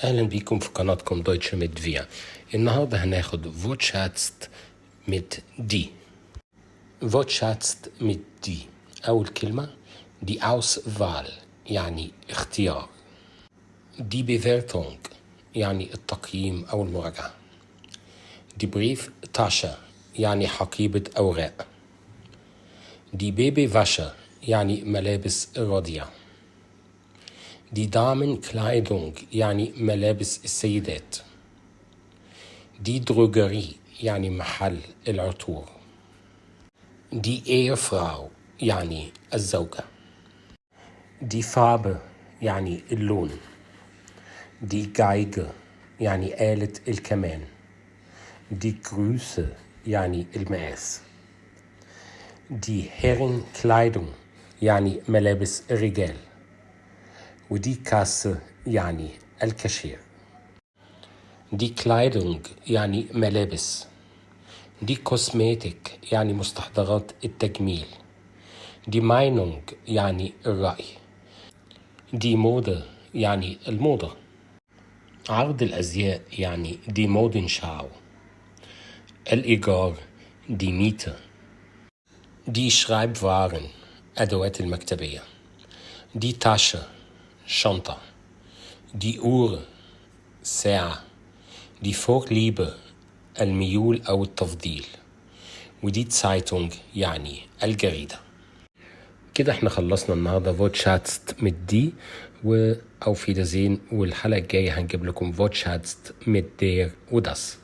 أهلا بيكم في قناتكم دويتشه ميت فيا. النهاردة هناخد فوتشاتست ميت دي. فوتشاتست ميت دي، أول كلمة دي أوس فال يعني اختيار. دي بيفيرتونج يعني التقييم أو المراجعة. دي بريف تاشا يعني حقيبة أوراق. دي بيبي فاشا يعني ملابس الرضيع. دي دامن كلايدونج يعني ملابس السيدات. دي دروجري يعني محل العطور. دي ايرفراو يعني الزوجة. دي فابر يعني اللون. دي جايجر يعني آلة الكمان. دي كروسة يعني المقاس. دي هيرن كلايدون يعني ملابس الرجال. ودي كاسة يعني الكاشير. دي كلايدونج يعني ملابس. دي كوسميتيك يعني مستحضرات التجميل. دي ماينونج يعني الرأي. دي موضة يعني الموضة. عرض الأزياء يعني دي مودن شاو. الإيجار دي ميتا. دي شرايبوارن أدوات المكتبية. دي تاشا شنطة. دي أور ساعة. دي فورليبه الميول أو التفضيل. ودي تسايتونج يعني الجريدة. كده احنا خلصنا النهارده فوتشاتست ميت دي او فيدرزين، والحلقة الجاية هنجيب لكم فوتشاتست ميت دير وداس.